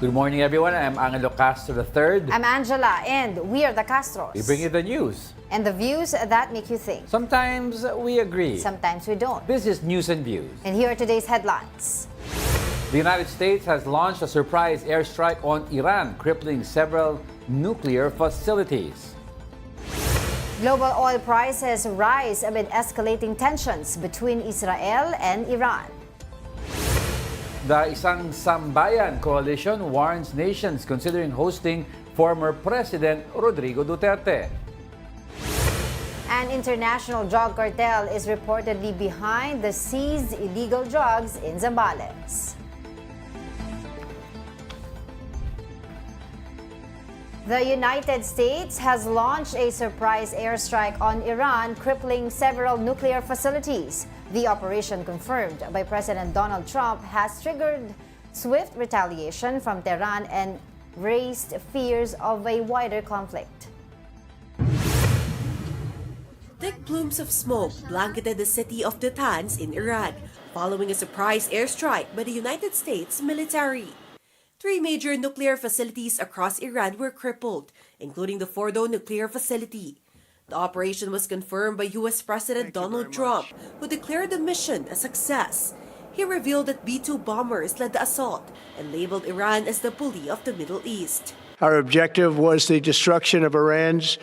Good morning, everyone. I'm Angelo Castro III. I'm Angela, and we are the Castros. We bring you the news. And the views that make you think. Sometimes we agree. Sometimes we don't. This is News and Views. And here are today's headlines. The United States has launched a surprise airstrike on Iran, crippling several nuclear facilities. Global oil prices rise amid escalating tensions between Israel and Iran. The Isang Sambayan Coalition warns nations considering hosting former President Rodrigo Duterte. An international drug cartel is reportedly behind the seized illegal drugs in Zambales. The United States has launched a surprise airstrike on Iran, crippling several nuclear facilities. The operation, confirmed by President Donald Trump, has triggered swift retaliation from Tehran and raised fears of a wider conflict. Thick plumes of smoke blanketed the city of Natanz in Iran, following a surprise airstrike by the United States military. 3 major nuclear facilities across Iran were crippled, including the Fordo nuclear facility. The operation was confirmed by U.S. President Donald Trump, who declared the mission a success. He revealed that B-2 bombers led the assault and labeled Iran as the bully of the Middle East. Our objective was the destruction of Iran's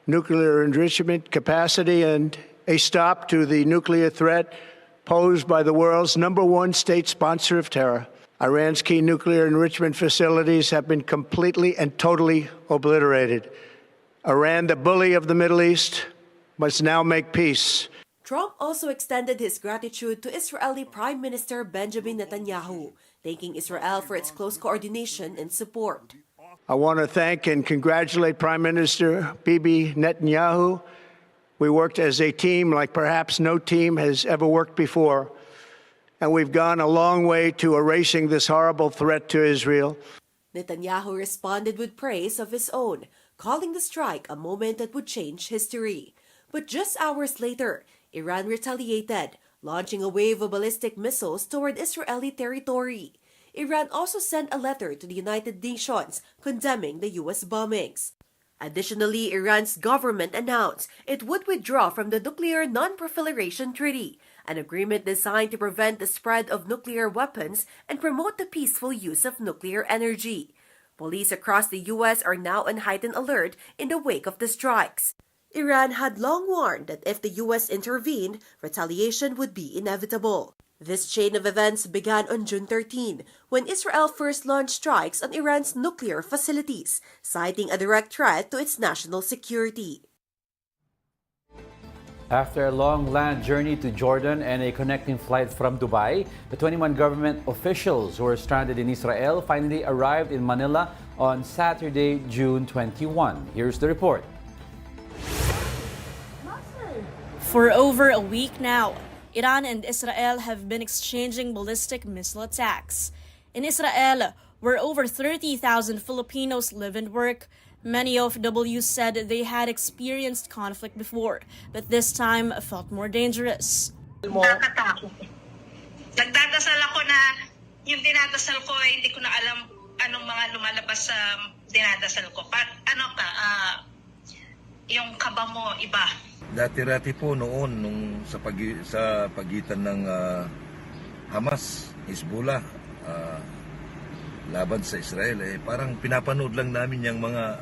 nuclear enrichment capacity and a stop to the nuclear threat posed by the world's #1 state sponsor of terror. Iran's key nuclear enrichment facilities have been completely and totally obliterated. Iran, the bully of the Middle East, must now make peace. Trump also extended his gratitude to Israeli Prime Minister Benjamin Netanyahu, thanking Israel for its close coordination and support. I want to thank and congratulate Prime Minister Bibi Netanyahu. We worked as a team like perhaps no team has ever worked before. And we've gone a long way to erasing this horrible threat to Israel. Netanyahu responded with praise of his own, calling the strike a moment that would change history. But just hours later, Iran retaliated, launching a wave of ballistic missiles toward Israeli territory. Iran also sent a letter to the United Nations condemning the U.S. bombings. Additionally, Iran's government announced it would withdraw from the Nuclear Non-Proliferation Treaty, an agreement designed to prevent the spread of nuclear weapons and promote the peaceful use of nuclear energy. Police across the U.S. are now on heightened alert in the wake of the strikes. Iran had long warned that if the U.S. intervened, retaliation would be inevitable. This chain of events began on June 13, when Israel first launched strikes on Iran's nuclear facilities, citing a direct threat to its national security. After a long land journey to Jordan and a connecting flight from Dubai, the 21 government officials who were stranded in Israel finally arrived in Manila on Saturday, June 21. Here's the report. For over a week now, Iran and Israel have been exchanging ballistic missile attacks. In Israel, where over 30,000 Filipinos live and work, many OFWs said they had experienced conflict before, but this time felt more dangerous. Nakakatakot. Nagdadasal ako na yung dinadasal ko hindi ko na alam anong mga lumalabas sa dinadasal ko. Yung kaba mo iba. Dati-rati po noon sa pagitan ng Hamas, Hezbollah, laban sa Israel, parang pinapanood lang namin yung mga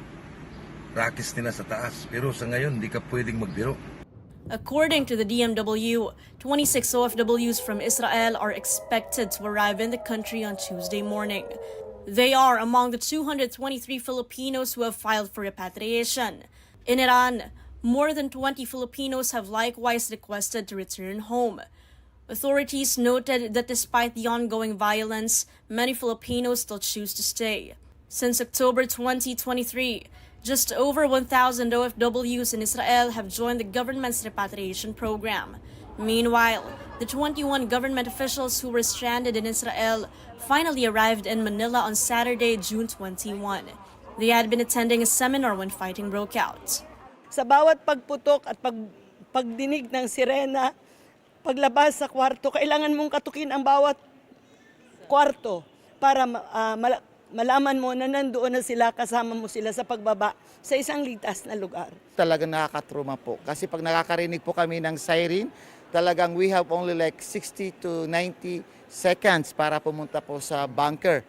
rockets nila sa taas. Pero sa ngayon, hindi ka pwedeng magbiro. According to the DMW, 26 OFWs from Israel are expected to arrive in the country on Tuesday morning. They are among the 223 Filipinos who have filed for repatriation. In Iran, more than 20 Filipinos have likewise requested to return home. Authorities noted that despite the ongoing violence, many Filipinos still choose to stay. Since October 2023, just over 1,000 OFWs in Israel have joined the government's repatriation program. Meanwhile, the 21 government officials who were stranded in Israel finally arrived in Manila on Saturday, June 21. They had been attending a seminar when fighting broke out. Sa bawat pagputok at pagdinig ng sirena, paglabas sa kwarto, kailangan mong katukin ang bawat kwarto para malaman mo na nandoon na sila, kasama mo sila sa pagbaba sa isang ligtas na lugar. Talagang nakakatruma po. Kasi pag nakakarinig po kami ng siren, talagang we have only like 60 to 90 seconds para pumunta po sa bunker.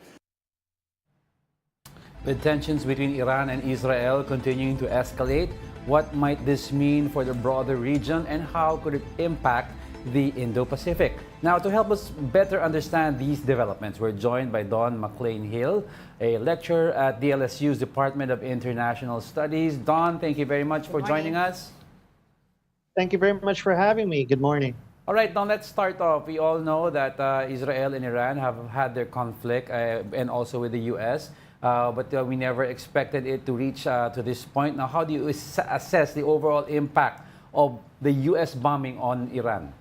With tensions between Iran and Israel continuing to escalate, what might this mean for the broader region and how could it impact the Indo-Pacific? Now, to help us better understand these developments, we're joined by Don McLean-Hill, a lecturer at DLSU's Department of International Studies. Don, thank you very much for joining us. Thank you very much for having me. Good morning. All right, now let's start off. We all know that Israel and Iran have had their conflict and also with the U.S., but we never expected it to reach to this point. Now, how do you assess the overall impact of the U.S. bombing on Iran?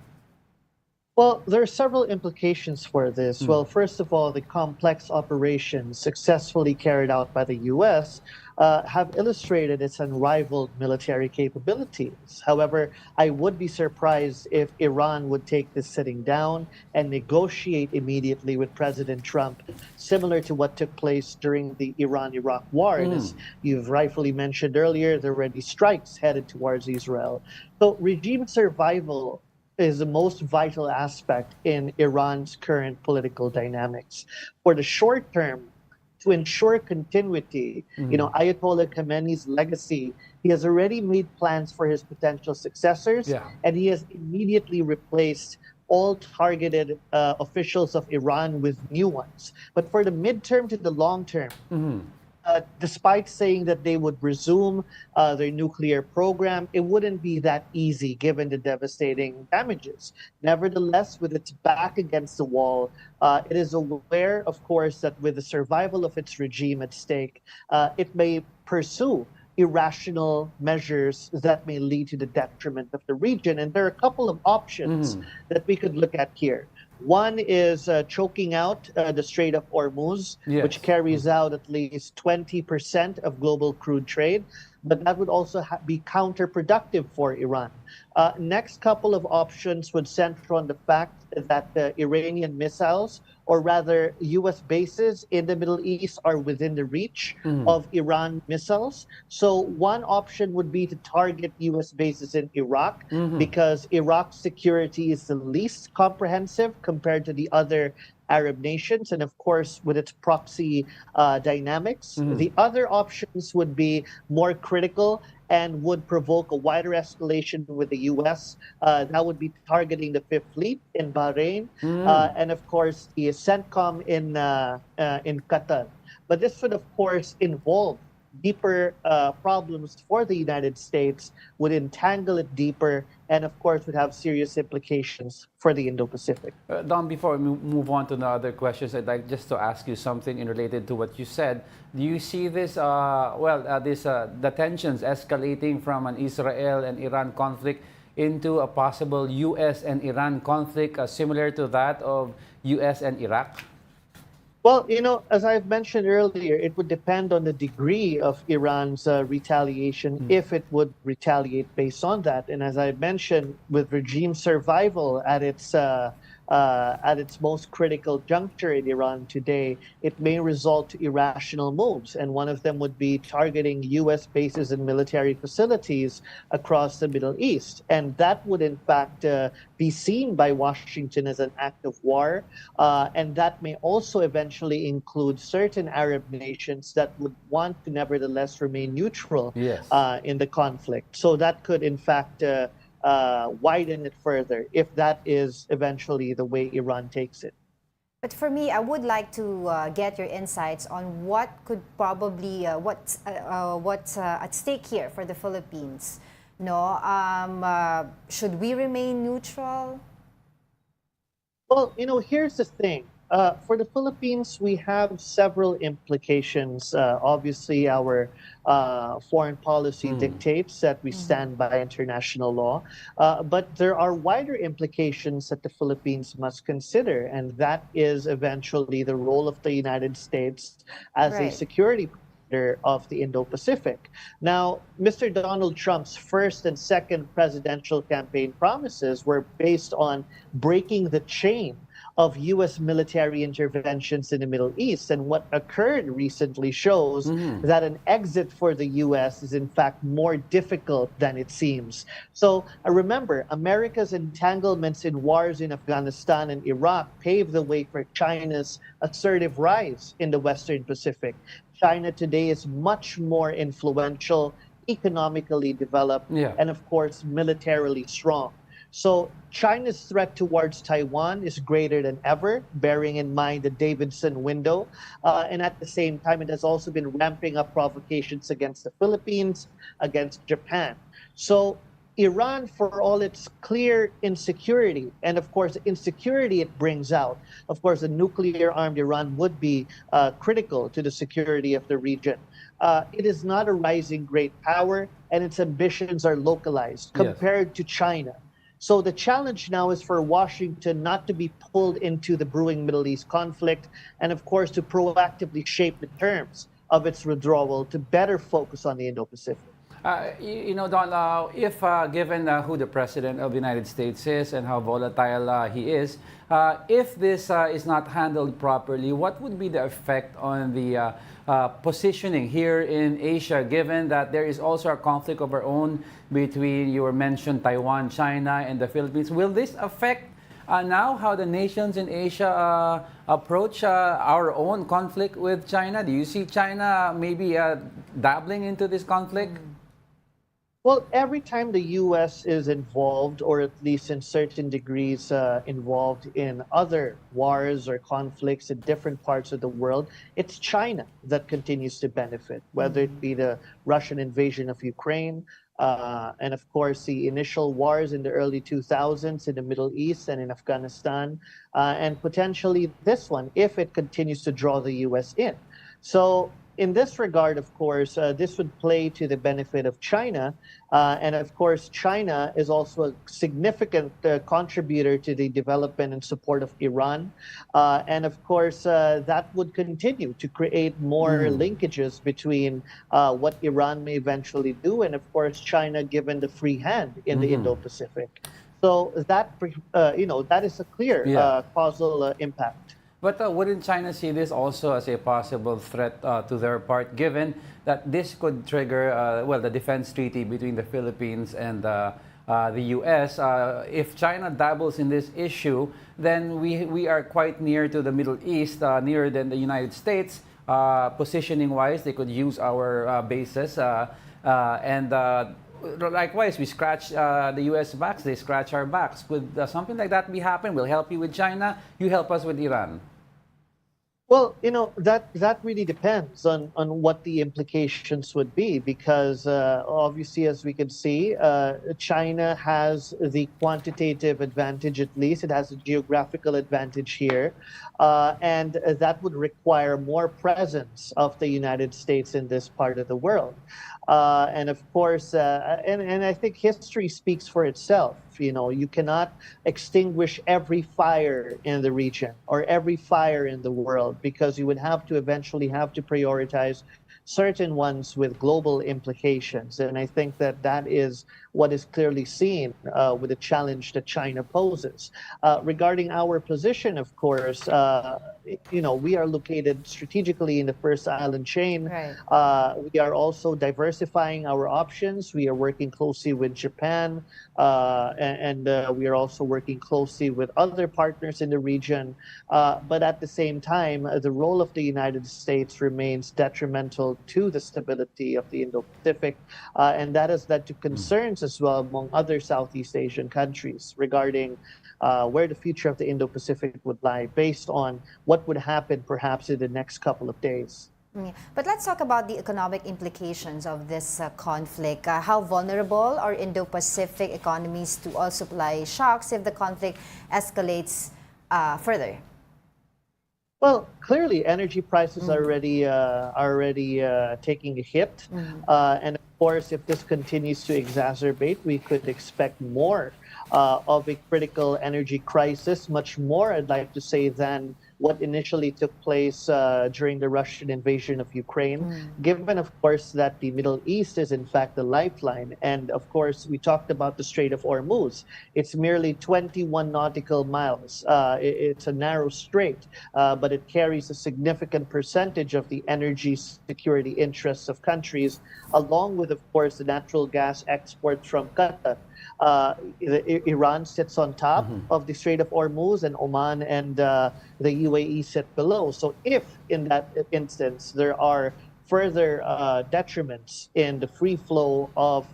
Well, there are several implications for this. Well, first of all, the complex operations successfully carried out by the U.S. Have illustrated its unrivaled military capabilities. However, I would be surprised if Iran would take this sitting down and negotiate immediately with President Trump, similar to what took place during the Iran-Iraq war. And as you've rightfully mentioned earlier, there were already strikes headed towards Israel. So regime survival is the most vital aspect in Iran's current political dynamics. For the short term, to ensure continuity, Ayatollah Khamenei's legacy, he has already made plans for his potential successors, and he has immediately replaced all targeted officials of Iran with new ones. But for the midterm to the long term, despite saying that they would resume their nuclear program, it wouldn't be that easy given the devastating damages. Nevertheless, with its back against the wall, it is aware, of course, that with the survival of its regime at stake, it may pursue irrational measures that may lead to the detriment of the region. And there are a couple of options that we could look at here. One is choking out the Strait of Hormuz, which carries out at least 20% of global crude trade, but that would also be counterproductive for Iran. Next couple of options would center on the fact that the Iranian missiles, or rather U.S. bases in the Middle East, are within the reach of Iran missiles. So one option would be to target U.S. bases in Iraq, because Iraq's security is the least comprehensive compared to the other Arab nations, and of course with its proxy dynamics. The other options would be more critical and would provoke a wider escalation with the U.S. That would be targeting the Fifth Fleet in Bahrain, and of course the CENTCOM in Qatar. But this would of course involve deeper problems for the United States, would entangle it deeper, and of course would have serious implications for the Indo-Pacific. Don, before we move on to the other questions, I'd like just to ask you something in related to what you said. Do you see this, the tensions escalating from an Israel and Iran conflict into a possible U.S. and Iran conflict similar to that of U.S. and Iraq? Well, as I've mentioned earlier, it would depend on the degree of Iran's retaliation, if it would retaliate based on that. And as I mentioned, with regime survival at its most critical juncture in Iran today, it may result to irrational moves. And one of them would be targeting U.S. bases and military facilities across the Middle East. And that would, in fact, be seen by Washington as an act of war. And that may also eventually include certain Arab nations that would want to nevertheless remain neutral in the conflict. So that could, in fact, widen it further if that is eventually the way Iran takes it. But for me, I would like to get your insights on what could probably what's at stake here for the Philippines. Should we remain neutral? Well, here's the thing. For the Philippines, we have several implications. Obviously, our foreign policy dictates that we stand by international law. But there are wider implications that the Philippines must consider, and that is eventually the role of the United States as a security partner of the Indo-Pacific. Now, Mr. Donald Trump's first and second presidential campaign promises were based on breaking the chain of U.S. military interventions in the Middle East. And what occurred recently shows that an exit for the U.S. is in fact more difficult than it seems. So remember, America's entanglements in wars in Afghanistan and Iraq paved the way for China's assertive rise in the Western Pacific. China today is much more influential, economically developed, and of course, militarily strong. So China's threat towards Taiwan is greater than ever, bearing in mind the Davidson window. And at the same time, it has also been ramping up provocations against the Philippines, against Japan. So Iran, for all its clear insecurity, and of course, the insecurity it brings out, of course, a nuclear-armed Iran would be critical to the security of the region. It is not a rising great power, and its ambitions are localized compared to China. So the challenge now is for Washington not to be pulled into the brewing Middle East conflict, and of course to proactively shape the terms of its withdrawal to better focus on the Indo-Pacific. Don, if given who the President of the United States is and how volatile he is, if this is not handled properly, what would be the effect on the positioning here in Asia, given that there is also a conflict of our own between your mentioned Taiwan, China, and the Philippines? Will this affect now how the nations in Asia approach our own conflict with China? Do you see China maybe dabbling into this conflict? Well, every time the U.S. is involved, or at least in certain degrees involved in other wars or conflicts in different parts of the world, it's China that continues to benefit, whether it be the Russian invasion of Ukraine, and of course the initial wars in the early 2000s in the Middle East and in Afghanistan, and potentially this one, if it continues to draw the U.S. in. So in this regard, of course, this would play to the benefit of China. And of course, China is also a significant contributor to the development and support of Iran. And of course, that would continue to create more linkages between what Iran may eventually do and, of course, China, given the free hand in the Indo-Pacific. So that, that is a clear causal impact. But wouldn't China see this also as a possible threat to their part, given that this could trigger, the defense treaty between the Philippines and the U.S.? If China dabbles in this issue, then we are quite near to the Middle East, nearer than the United States. Positioning-wise, they could use our bases. Likewise, we scratch the U.S. backs, they scratch our backs. Could something like that be happen? We'll help you with China, you help us with Iran. Well, that really depends on what the implications would be, because obviously, as we can see, China has the quantitative advantage, at least. It has a geographical advantage here. And that would require more presence of the United States in this part of the world. And of course, and I think history speaks for itself. You cannot extinguish every fire in the region or every fire in the world, because you would have to eventually prioritize certain ones with global implications. And I think that is what is clearly seen with the challenge that China poses. Regarding our position, of course, we are located strategically in the first island chain. Right. We are also diversifying our options. We are working closely with Japan, and we are also working closely with other partners in the region. But at the same time, the role of the United States remains detrimental to the stability of the Indo-Pacific, and that has led to concerns as well among other Southeast Asian countries regarding where the future of the Indo-Pacific would lie, based on what would happen perhaps in the next couple of days. But let's talk about the economic implications of this conflict. How vulnerable are Indo-Pacific economies to oil supply shocks if the conflict escalates further? Well, clearly, energy prices are already taking a hit. And of course, if this continues to exacerbate, we could expect more of a critical energy crisis, much more, I'd like to say, than what initially took place during the Russian invasion of Ukraine, given, of course, that the Middle East is in fact the lifeline. And of course, we talked about the Strait of Hormuz. It's merely 21 nautical miles. It's a narrow strait, but it carries a significant percentage of the energy security interests of countries, along with, of course, the natural gas exports from Qatar. Iran sits on top of the Strait of Hormuz, and Oman and the UAE sit below. So if in that instance there are further detriments in the free flow of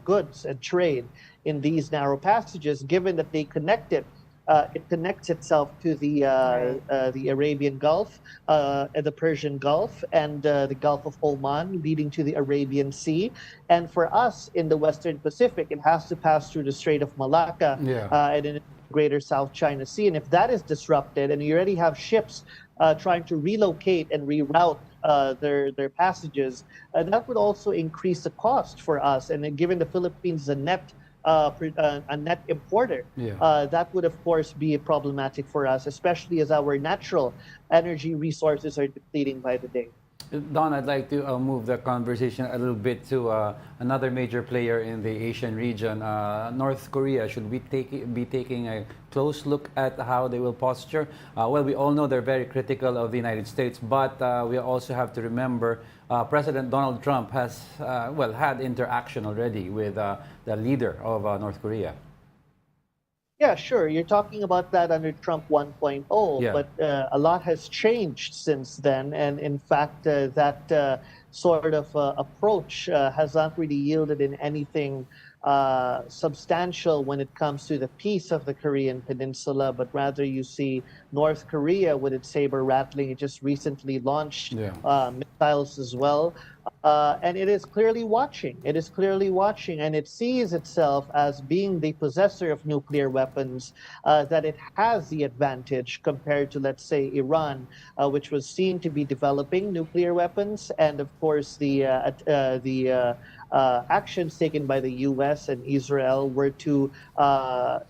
goods and trade in these narrow passages, given that they it connects itself to the Arabian Gulf, the Persian Gulf, and the Gulf of Oman, leading to the Arabian Sea. And for us in the Western Pacific, it has to pass through the Strait of Malacca and in the greater South China Sea. And if that is disrupted, and you already have ships trying to relocate and reroute their passages, that would also increase the cost for us. And then given the Philippines a net importer, that would of course be problematic for us, especially as our natural energy resources are depleting by the day. Don, I'd like to move the conversation a little bit to another major player in the Asian region, North Korea. Should we be taking a close look at how they will posture? Well, we all know they're very critical of the United States, but we also have to remember President Donald Trump has had interaction already with the leader of North Korea. Yeah, sure. You're talking about that under Trump 1.0, but a lot has changed since then. And in fact, that sort of approach has not really yielded in anything substantial when it comes to the peace of the Korean Peninsula, but rather you see North Korea with its saber rattling. It just recently launched missiles as well. And it is clearly watching. It is clearly watching, and it sees itself as being the possessor of nuclear weapons, that it has the advantage compared to, let's say, Iran, which was seen to be developing nuclear weapons. And of course, the actions taken by the U.S. and Israel were to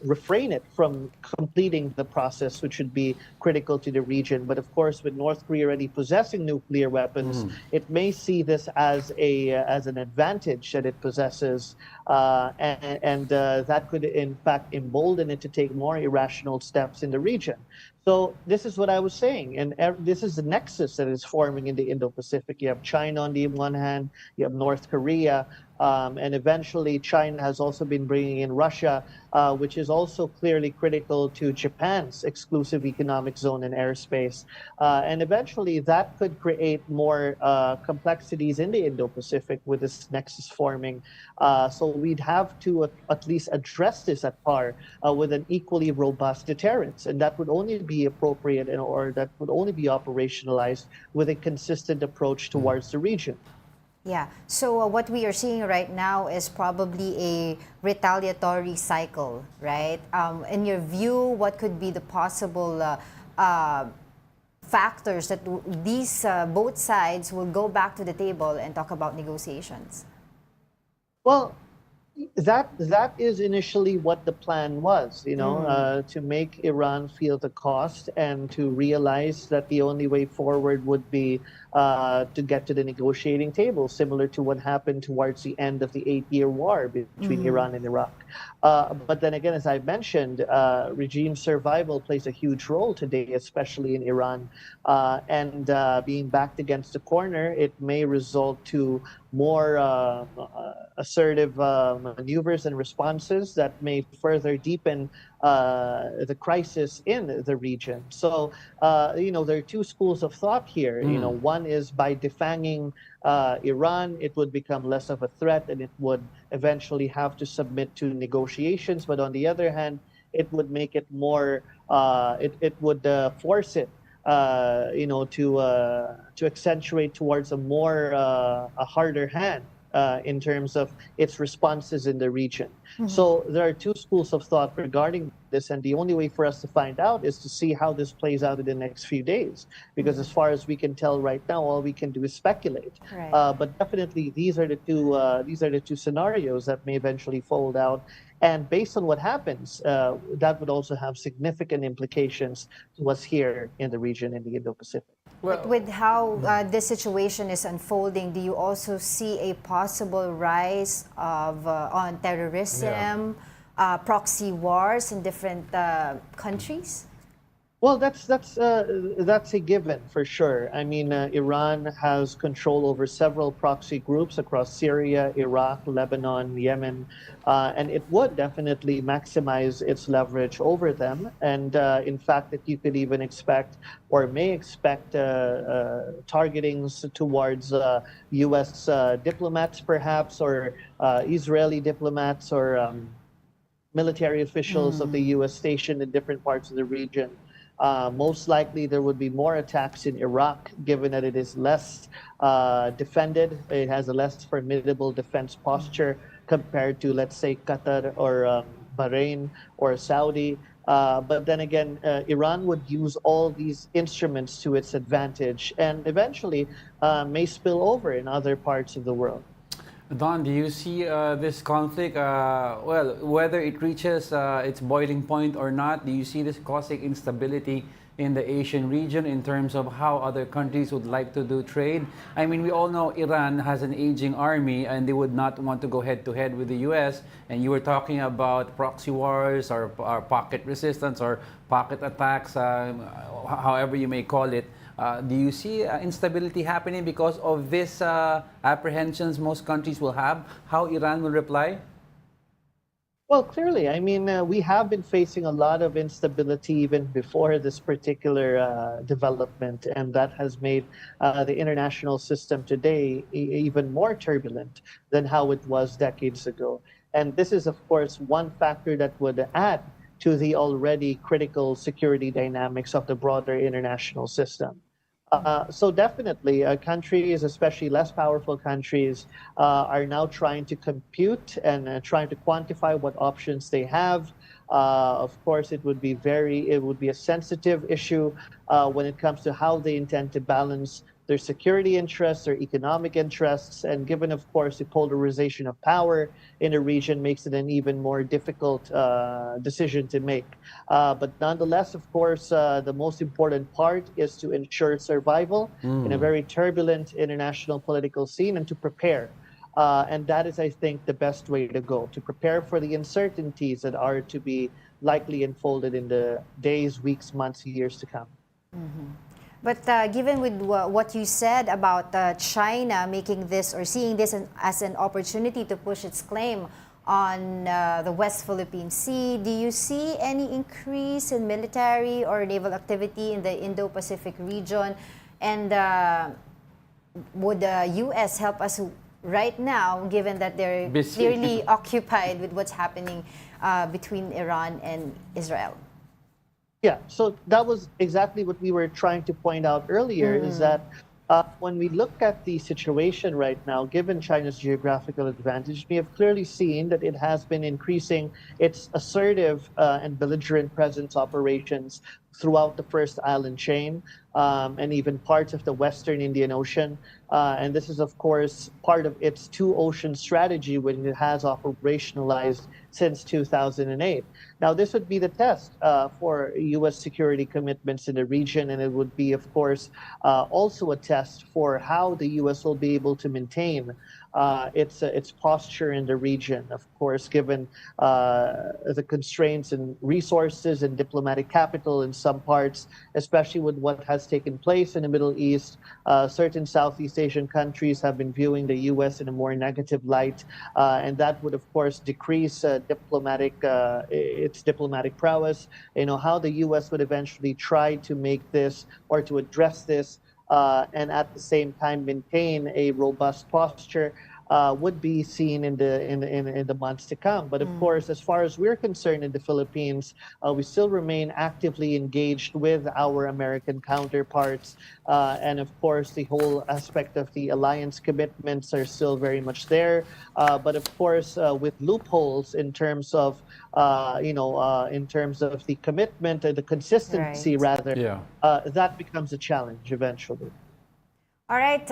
refrain it from completing the process, which would be critical to the region. But of course, with North Korea already possessing nuclear weapons, it may see this as an advantage that it possesses, and that could in fact embolden it to take more irrational steps in the region. So this is what I was saying, and this is the nexus that is forming in the Indo-Pacific. You have China on the one hand, you have North Korea, and eventually China has also been bringing in Russia, which is also clearly critical to Japan's exclusive economic zone and airspace. And eventually that could create more complexities in the Indo-Pacific with this nexus forming. So we'd have to at least address this at par with an equally robust deterrence. And that would only be appropriate or that would only be operationalized with a consistent approach towards the region. Yeah, so what we are seeing right now is probably a retaliatory cycle, right? In your view, what could be the possible factors that these both sides will go back to the table and talk about negotiations? Well, that is initially what the plan was, to make Iran feel the cost and to realize that the only way forward would be to get to the negotiating table, similar to what happened towards the end of the 8-year war between Iran and Iraq. But then again, as I mentioned, regime survival plays a huge role today, especially in Iran. And being backed against the corner, it may result to more assertive maneuvers and responses that may further deepen the crisis in the region. So, there are two schools of thought here. One is by defanging Iran, it would become less of a threat and it would eventually have to submit to negotiations. But on the other hand, it would make it more, it would force it to accentuate towards a more a harder hand in terms of its responses in the region. So there are two schools of thought regarding this, and the only way for us to find out is to see how this plays out in the next few days. Because as far as we can tell right now, all we can do is speculate. Right. But definitely, these are the two scenarios that may eventually fold out. And based on what happens, that would also have significant implications to us here in the region in the Indo-Pacific. But with how this situation is unfolding, do you also see a possible rise of on terrorism, proxy wars in different countries? Well, that's a given for sure. I mean, Iran has control over several proxy groups across Syria, Iraq, Lebanon, Yemen, and it would definitely maximize its leverage over them. And in fact, that you could even expect or may expect targetings towards U.S. diplomats, perhaps, or Israeli diplomats, or military officials of the U.S. stationed in different parts of the region. Most likely there would be more attacks in Iraq, given that it is less defended. It has a less formidable defense posture compared to, let's say, Qatar or Bahrain or Saudi. But then again, Iran would use all these instruments to its advantage and eventually may spill over in other parts of the world. Don, do you see this conflict, well, whether it reaches its boiling point or not, do you see this causing instability in the Asian region in terms of how other countries would like to do trade? I mean, we all know Iran has an aging army and they would not want to go head-to-head with the U.S. And you were talking about proxy wars or pocket resistance or pocket attacks, however you may call it. Do you see instability happening because of this apprehensions most countries will have, how Iran will reply? Well, clearly, I mean, we have been facing a lot of instability even before this particular development, and that has made the international system today even more turbulent than how it was decades ago. And this is, of course, one factor that would add to the already critical security dynamics of the broader international system. So definitely, countries, especially less powerful countries, are now trying to compute and trying to quantify what options they have. Of course, it would be a sensitive issue when it comes to how they intend to balance their security interests, their economic interests, and given, of course, the polarization of power in the region makes it an even more difficult decision to make. But nonetheless, of course, the most important part is to ensure survival in a very turbulent international political scene and to prepare. And that is, I think, the best way to go, to prepare for the uncertainties that are to be likely unfolded in the days, weeks, months, years to come. But given with what you said about China making this or seeing this as an opportunity to push its claim on the West Philippine Sea, do you see any increase in military or naval activity in the Indo-Pacific region? And would the U.S. help us right now, given that they're clearly occupied with what's happening between Iran and Israel? Yeah, so that was exactly what we were trying to point out earlier, is that when we look at the situation right now, given China's geographical advantage, we have clearly seen that it has been increasing its assertive and belligerent presence operations throughout the first island chain and even parts of the Western Indian Ocean. And this is, of course, part of its two-ocean strategy, which it has operationalized since 2008. Now, this would be the test for U.S. security commitments in the region, and it would be, of course, also a test for how the U.S. will be able to maintain its posture in the region, of course, given the constraints and resources and diplomatic capital in some parts, especially with what has taken place in the Middle East. Certain Southeast Asian countries have been viewing the U.S. in a more negative light, and that would, of course, decrease its diplomatic prowess. You know, how the U.S. would eventually try to make this or to address this and at the same time maintain a robust posture would be seen in the months to come. But of course, as far as we're concerned in the Philippines, we still remain actively engaged with our American counterparts, and of course, the whole aspect of the alliance commitments are still very much there. But of course, with loopholes in terms of in terms of the commitment, the consistency, Right. rather, Yeah. that becomes a challenge eventually. All right,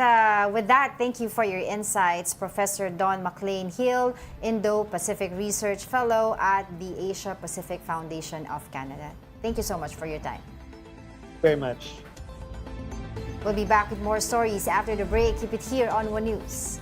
with that, thank you for your insights, Professor Don McLean Hill, Indo-Pacific Research Fellow at the Asia Pacific Foundation of Canada. Thank you so much for your time. Very much. We'll be back with more stories after the break. Keep it here on One News.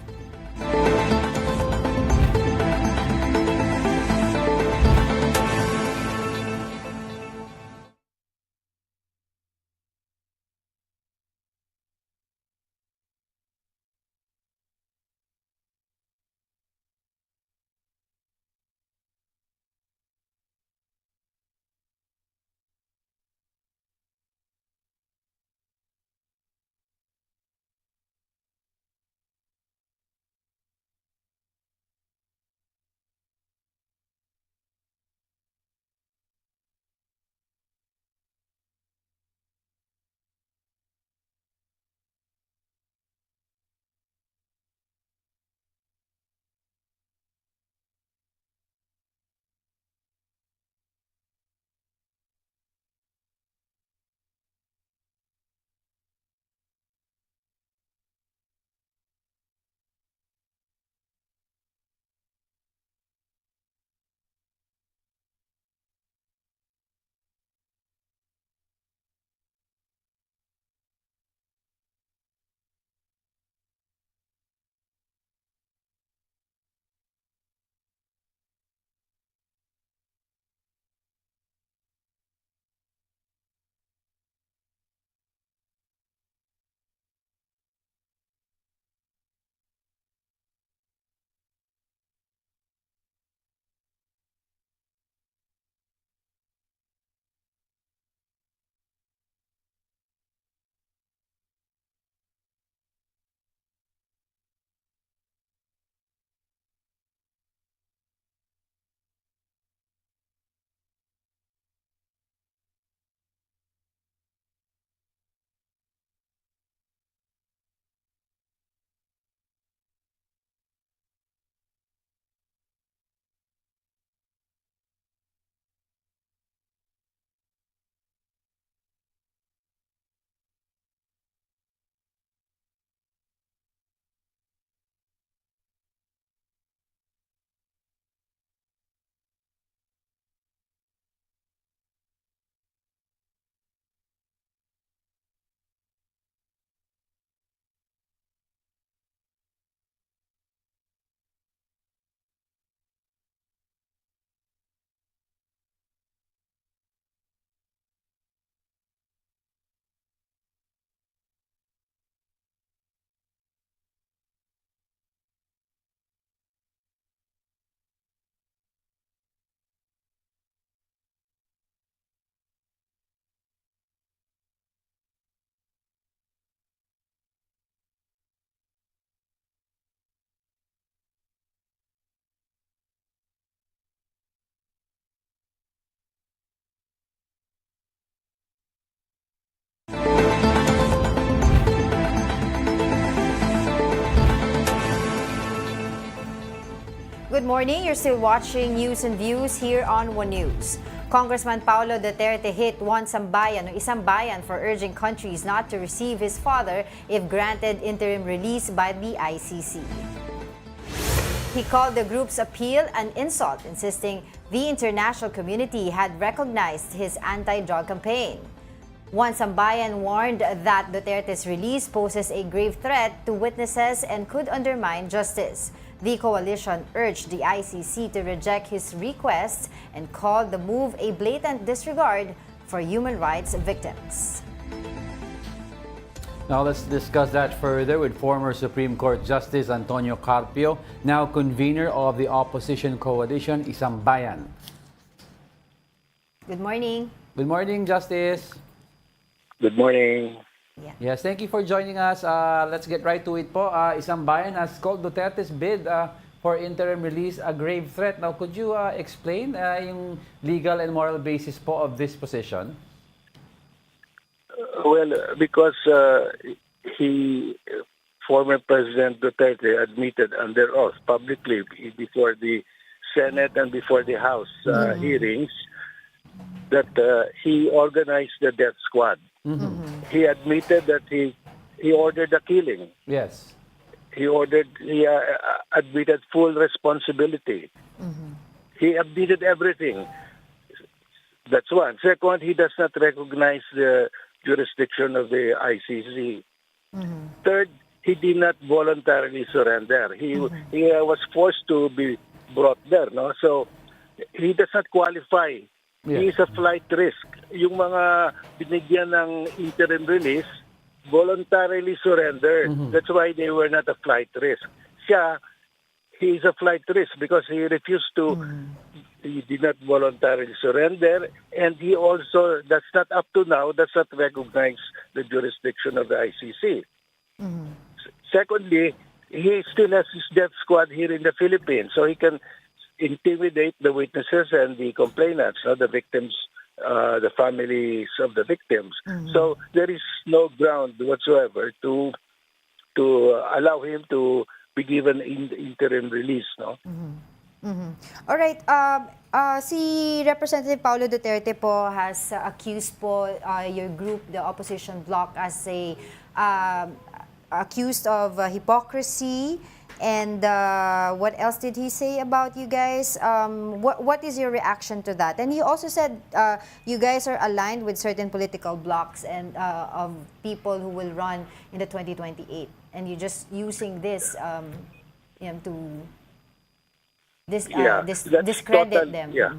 Good morning. You're still watching News and Views here on One News. Congressman Paulo Duterte hit one sambayan o isang bayan for urging countries not to receive his father if granted interim release by the ICC. He called the group's appeal an insult, insisting the international community had recognized his anti-drug campaign. One sambayan warned that Duterte's release poses a grave threat to witnesses and could undermine justice. The coalition urged the ICC to reject his request and called the move a blatant disregard for human rights victims. Now let's discuss that further with former Supreme Court Justice Antonio Carpio, now convener of the opposition coalition Isang Bayan. Good morning. Good morning, Justice. Good morning. Yeah. Yes, thank you for joining us. Let's get right to it po. Isang bayan has called Duterte's bid for interim release a grave threat. Now, could you explain yung legal and moral basis po of this position? Well, because he, former President Duterte, admitted under oath publicly before the Senate and before the House hearings that he organized the death squad. He admitted that he ordered the killing. Yes. He admitted full responsibility. He admitted everything. That's one. Second, he does not recognize the jurisdiction of the ICC. Third, he did not voluntarily surrender. He was forced to be brought there, no? So he does not qualify. He is a flight risk. Yung mga binigyan ng interim release, voluntarily surrendered. That's why they were not a flight risk. He is a flight risk because he refused to, he did not voluntarily surrender, and he also, that's not up to now, does not recognize the jurisdiction of the ICC. Secondly, he still has his death squad here in the Philippines, so he can intimidate the witnesses and the complainants, the victims, the families of the victims. So there is no ground whatsoever to allow him to be given interim release, no? All right. Si Representative Paulo Duterte po has accused po your group, the opposition bloc, as a accused of hypocrisy. And what else did he say about you guys? What is your reaction to that? And he also said you guys are aligned with certain political blocs and of people who will run in the 2028, and you're just using this to discredit total, them. Yeah,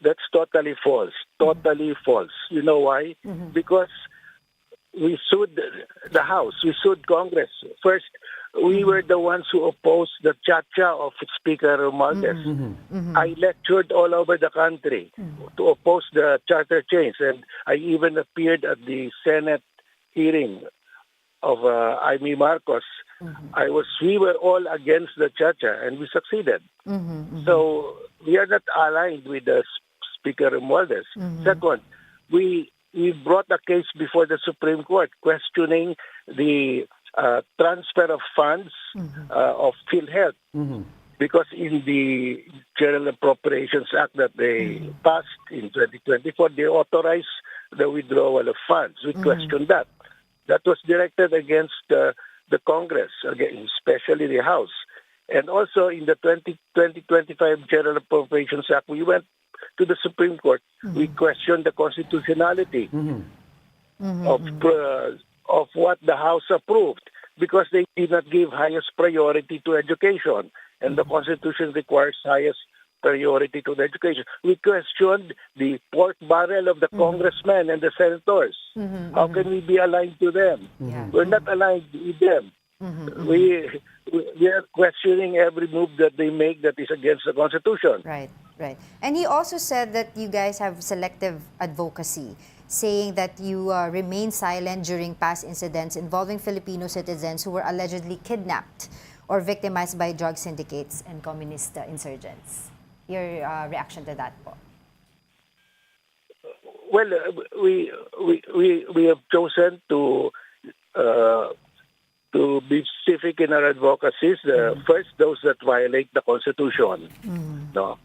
that's totally false. Totally false. You know why? Because we sued the House, we sued Congress. First, we were the ones who opposed the cha-cha of Speaker Romualdez. I lectured all over the country to oppose the charter change, and I even appeared at the Senate hearing of Amy Marcos. We were all against the cha-cha, and we succeeded. So we are not aligned with the Speaker Romualdez. Second, we brought a case before the Supreme Court questioning the transfer of funds of PhilHealth, because in the General Appropriations Act that they passed in 2024, they authorized the withdrawal of funds. We questioned that. That was directed against the Congress, especially the House. And also in the 2025 General Appropriations Act, we went to the Supreme Court. We questioned the constitutionality of what the House approved, because they did not give highest priority to education, and the Constitution requires highest priority to the education. We questioned the pork barrel of the congressmen and the senators. How can we be aligned to them? We're not aligned with them. We are questioning every move that they make that is against the Constitution. Right. And he also said that you guys have selective advocacy, saying that you remain silent during past incidents involving Filipino citizens who were allegedly kidnapped or victimized by drug syndicates and communist insurgents. Your reaction to that po? Well, we have chosen to be specific in our advocacies. First, those that violate the Constitution. No.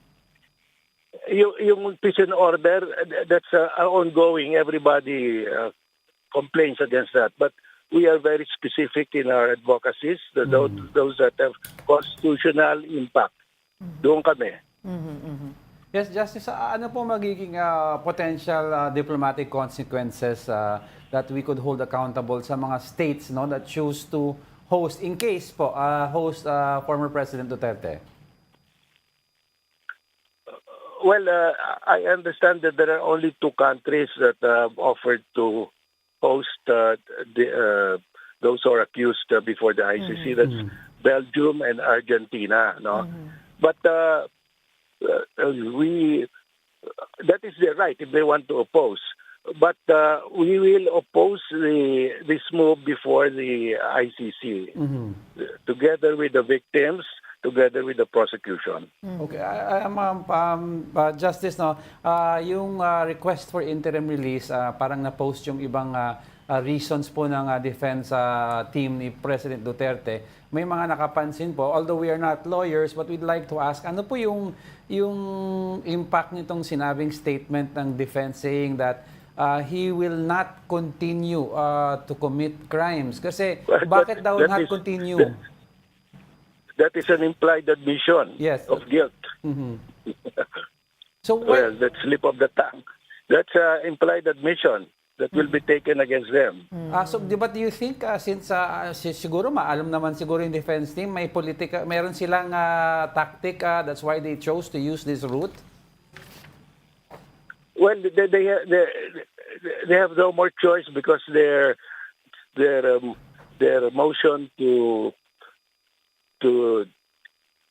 Yung peace and order, that's ongoing. Everybody complains against that. But we are very specific in our advocacies, those that have constitutional impact. Doon kami. Yes, Justice, ano po magiging potential diplomatic consequences that we could hold accountable sa mga states, no, that choose to host, in case po, host former President Duterte? Well, I understand that there are only two countries that have offered to host those who are accused before the ICC. That's Belgium and Argentina. No, but that is their right if they want to oppose. But we will oppose this move before the ICC, together with the victims, together with the prosecution. Okay, Justice, no, yung request for interim release, parang na-post yung ibang reasons po ng defense team ni President Duterte. May mga nakapansin po, although we are not lawyers, but we'd like to ask, ano po yung impact nitong sinabing statement ng defense saying that he will not continue to commit crimes? Kasi bakit daw not continue? That is an implied admission of guilt. So well, that's slip of the tongue. That's implied admission that will be taken against them. So, but do you think since siguro maalam naman siguro yung defense team, may meron silang tactic, that's why they chose to use this route? Well, they have no more choice because their motion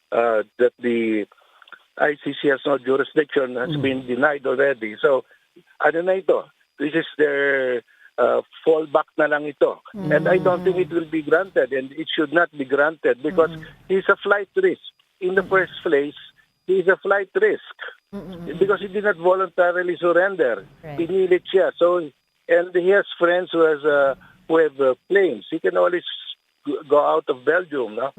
that the ICC has no jurisdiction has been denied already. So, ano na ito? This is their fallback na lang ito. And I don't think it will be granted, and it should not be granted because he's a flight risk. In the first place, he is a flight risk because he did not voluntarily surrender. Pinilit siya. So, and he has friends who have planes. He can always go out of Belgium, no?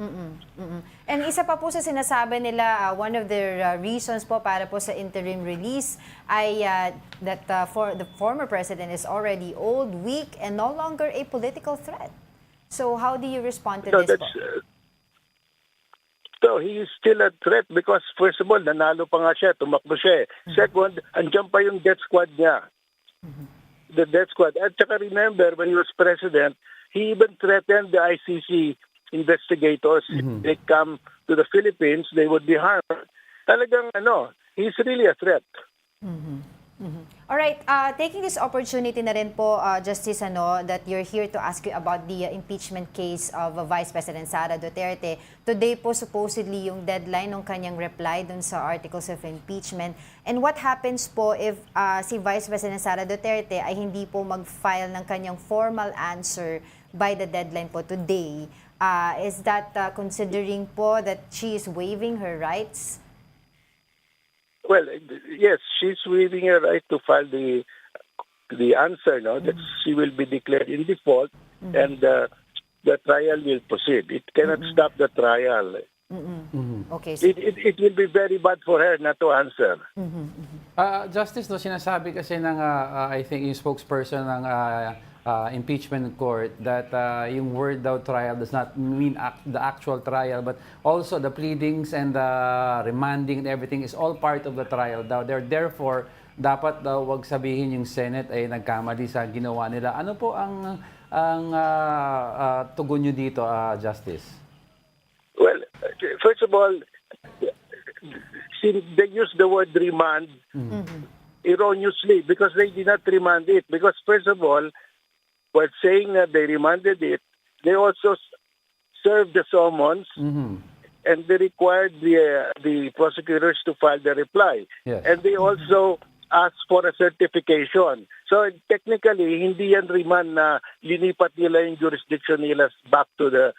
And isa pa po sa sinasabi nila, one of their reasons po para po sa interim release ay that for the former president is already old, weak, and no longer a political threat. So how do you respond to this po? So he is still a threat because first of all, nanalo pa nga siya, tumakbo siya. Second, andyan pa yung death squad niya. The death squad. At saka remember, when he was president, he even threatened the ICC investigators. If they come to the Philippines, they would be harmed. Talagang he's really a threat. All right, taking this opportunity na rin po, Justice, that you're here to ask you about the impeachment case of Vice President Sara Duterte. Today po supposedly yung deadline ng kanyang reply dun sa articles of impeachment. And what happens po if si Vice President Sara Duterte ay hindi po mag-file ng kanyang formal answer by the deadline po today? Is that considering po that she is waiving her rights? Well, yes, she's waiving her right to file the answer, that she will be declared in default, and the trial will proceed. It cannot stop the trial. Okay. So it will be very bad for her not to answer. Justice, sinasabi kasi ng I think yung spokesperson ng impeachment court that yung word daw trial does not mean the actual trial, but also the pleadings and the remanding and everything is all part of the trial daw. Therefore, dapat daw wag sabihin yung Senate ay nagkamali sa ginawa nila. Ano po ang tugon nyo dito, Justice? Well, first of all, they use the word remand erroneously because they did not remand it. Because first of all, while saying that they remanded it, they also served the summons and they required the prosecutors to file the reply. Yes. And they also asked for a certification. So technically, hindi yan remand na linipat nila yung jurisdiction nila back to the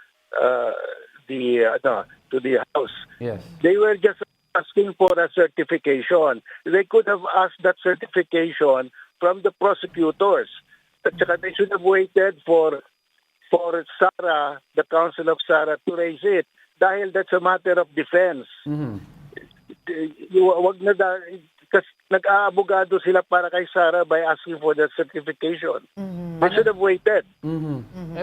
House. Yes. They were just asking for a certification. They could have asked that certification from the prosecutors. At saka they should have waited for Sara, the counsel of Sara, to raise it. Dahil that's a matter of defense. Wag na kasi nag-aabogado sila para kay Sara by asking for that certification. They should have waited.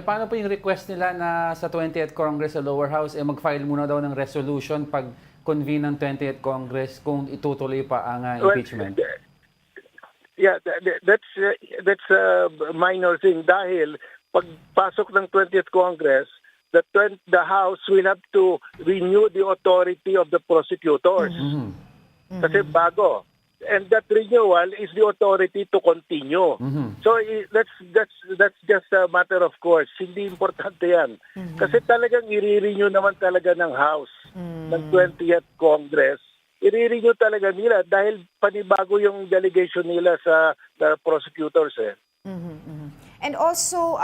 Paano po yung request nila na sa 20th Congress sa lower house mag-file muna daw ng resolution pag convene ng 20th Congress kung itutuloy pa ang impeachment? Yeah, that's a minor thing dahil pagpasok ng 20th Congress, the House will have to renew the authority of the prosecutors. Kasi bago. And that renewal is the authority to continue. So that's just a matter of course. Hindi importante yan. Kasi talagang i-renew naman talaga ng House ng 20th Congress i-renew talaga nila dahil panibago yung delegation nila sa prosecutors eh. And also,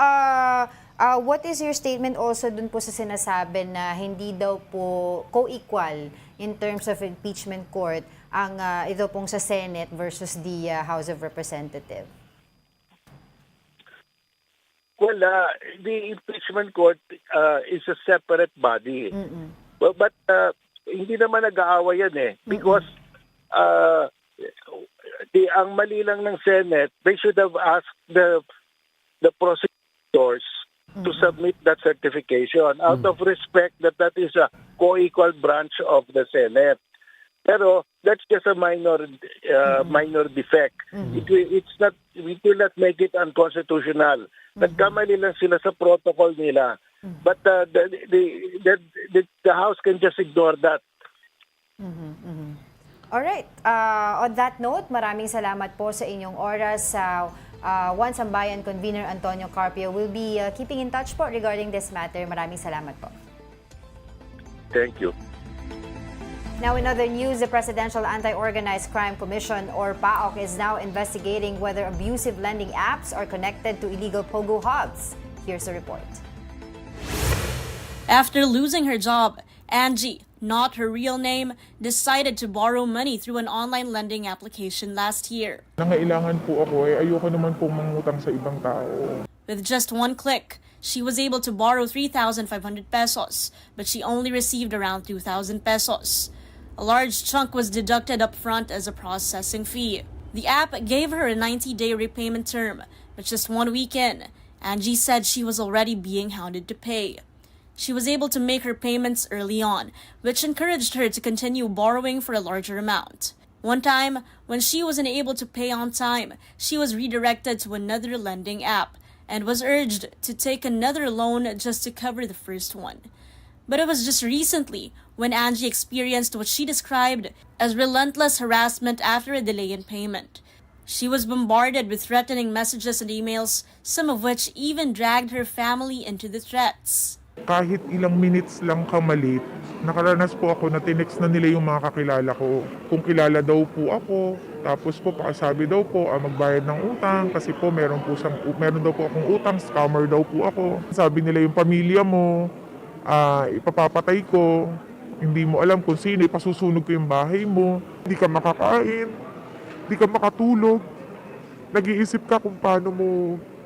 what is your statement also dun po sa sinasabi na hindi daw po co-equal in terms of impeachment court ang ito pong sa Senate versus the House of Representatives? Well, the impeachment court is a separate body. But hindi naman nag-aaway yan eh. Because ang mali lang ng Senate, they should have asked the prosecutors to submit that certification out of respect that is a co-equal branch of the Senate. Pero that's just a minor defect. It will not make it unconstitutional. Nagkamali lang sila sa protocol nila. But the House can just ignore that. All right. On that note, maraming salamat po sa inyong oras. One Sambayan Convener Antonio Carpio will be keeping in touch po regarding this matter. Maraming salamat po. Thank you. Now, in other news, the Presidential Anti-Organized Crime Commission, or PAOC, is now investigating whether abusive lending apps are connected to illegal pogo hubs. Here's the report. After losing her job, Angie, not her real name, decided to borrow money through an online lending application last year. Nangailangan po ako ayoko naman pong mangutang sa ibang tao. With just one click, she was able to borrow 3,500 pesos, but she only received around 2,000 pesos. A large chunk was deducted up front as a processing fee. The app gave her a 90-day repayment term, but just 1 week in, Angie said she was already being hounded to pay. She was able to make her payments early on, which encouraged her to continue borrowing for a larger amount. One time, when she wasn't able to pay on time, she was redirected to another lending app and was urged to take another loan just to cover the first one. But it was just recently when Angie experienced what she described as relentless harassment after a delay in payment. She was bombarded with threatening messages and emails, some of which even dragged her family into the threats. Kahit ilang minutes lang kamali, nakaranas po ako na tinext na nila yung mga kakilala ko. Kung kilala daw po ako, tapos po pakisabi daw po magbayad ng utang kasi po meron daw po akong utang, scammer daw po ako. Sabi nila yung pamilya mo, ipapapatay ko, hindi mo alam kung sino, ipasusunog ko yung bahay mo, hindi ka makakain, hindi ka makatulog, nag-iisip ka kung paano mo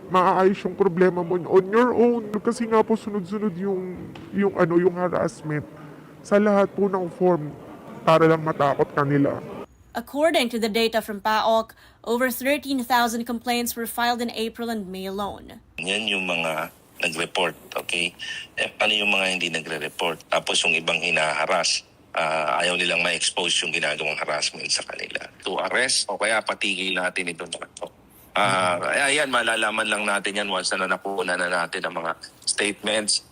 maaayos yung problema mo on your own. Kasi nga po sunod-sunod yung harassment sa lahat po ng form para lang matakot kanila. According to the data from PAOC, over 13,000 complaints were filed in April and May alone. Yan yung mga nag-report, okay? Ano yung mga hindi nagre-report? Tapos yung ibang hinaharas, ayaw nilang ma-expose yung ginagawang harassment sa kanila. To arrest o kaya patigil natin ito na ito. Ayan, malalaman lang natin yan once na nakuha na natin ang mga statements,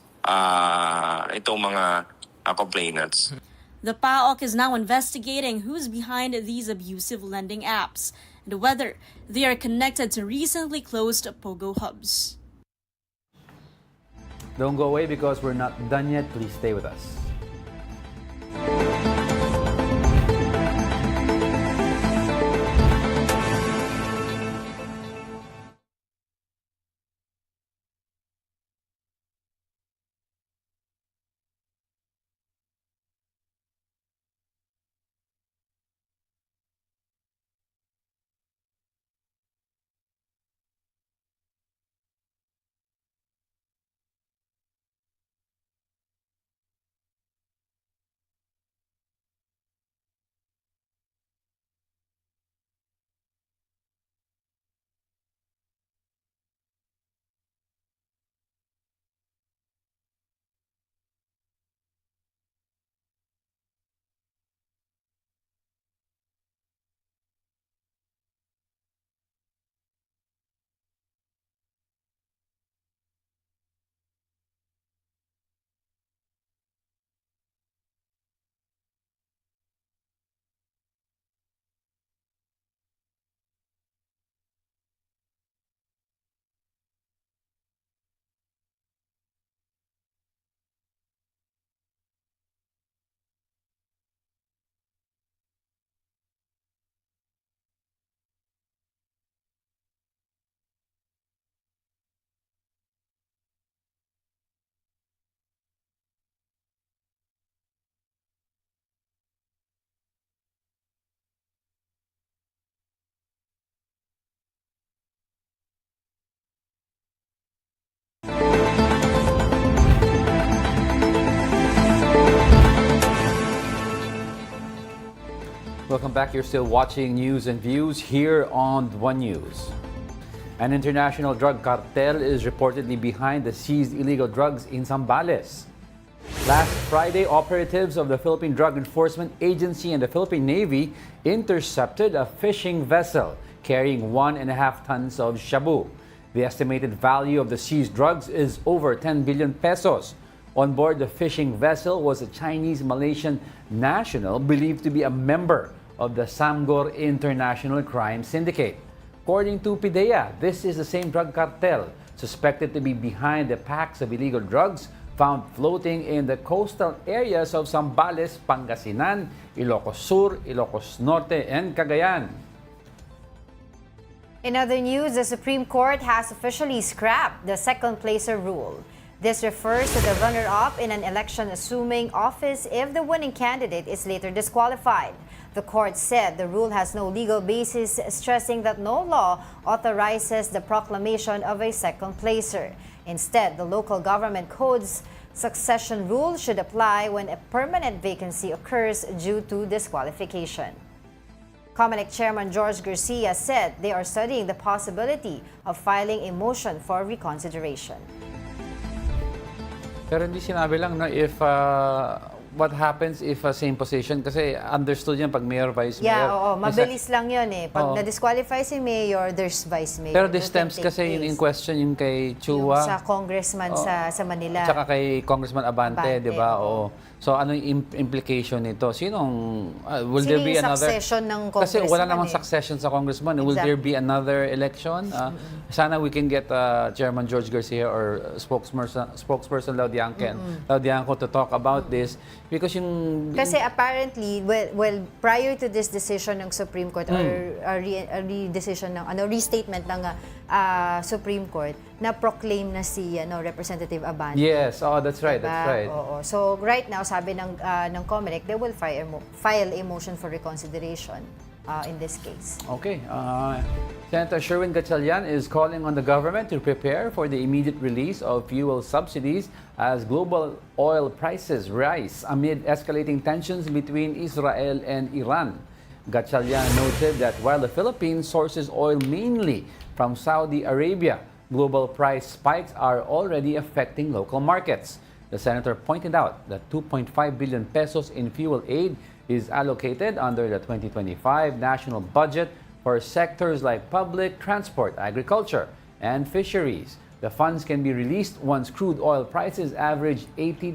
itong mga complainants. The PAOC is now investigating who's behind these abusive lending apps and whether they are connected to recently closed pogo hubs. Don't go away because we're not done yet. Please stay with us. Welcome back. You're still watching News and Views here on One News. An international drug cartel is reportedly behind the seized illegal drugs in Zambales. Last Friday, operatives of the Philippine Drug Enforcement Agency and the Philippine Navy intercepted a fishing vessel carrying 1.5 tons of shabu. The estimated value of the seized drugs is over 10 billion pesos. On board the fishing vessel was a Chinese-Malaysian national believed to be a member of the Samgor International Crime Syndicate. According to PIDEA, this is the same drug cartel suspected to be behind the packs of illegal drugs found floating in the coastal areas of Zambales, Pangasinan, Ilocos Sur, Ilocos Norte, and Cagayan. In other news, the Supreme Court has officially scrapped the second-placer rule. This refers to the runner-up in an election assuming office if the winning candidate is later disqualified. The court said the rule has no legal basis, stressing that no law authorizes the proclamation of a second-placer. Instead, the local government code's succession rule should apply when a permanent vacancy occurs due to disqualification. COMELEC Chairman George Garcia said they are studying the possibility of filing a motion for reconsideration. Pero hindi sinabi lang no, if what happens if same position kasi understood yan pag mayor, vice mayor. Yeah, oo, mabilis lang yun eh. Pag na-disqualify si mayor, there's vice mayor. Pero this stems kasi in question yung kay Chua. Yung sa congressman sa Manila. Tsaka kay Congressman Abante, di ba? Oo. So ano yung implication nito? Will there be another succession ng congressman? Kasi wala namang succession sa congressman. Exactly. Will there be another election? Sana we can get Chairman George Garcia or spokesperson Laudianco to talk about this because kasi apparently prior to this decision ng Supreme Court or decision ng restatement ng Supreme Court na proclaim na si Representative Abante. Yes, that's right, diba? That's right. Oo. So right now sabi ng COMELEC they will file a motion for reconsideration in this case. Okay. Senator Sherwin Gatchalian is calling on the government to prepare for the immediate release of fuel subsidies as global oil prices rise amid escalating tensions between Israel and Iran. Gatchalian noted that while the Philippines sources oil mainly from Saudi Arabia, global price spikes are already affecting local markets. The senator pointed out that 2.5 billion pesos in fuel aid is allocated under the 2025 national budget for sectors like public transport, agriculture, and fisheries. The funds can be released once crude oil prices average $80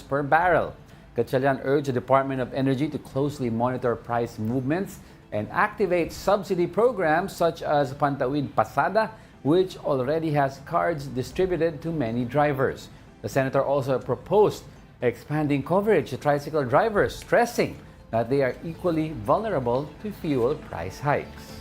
per barrel. Gatchalian urged the Department of Energy to closely monitor price movements and activate subsidy programs such as Pantawid Pasada, which already has cards distributed to many drivers. The senator also proposed expanding coverage to tricycle drivers, stressing that they are equally vulnerable to fuel price hikes.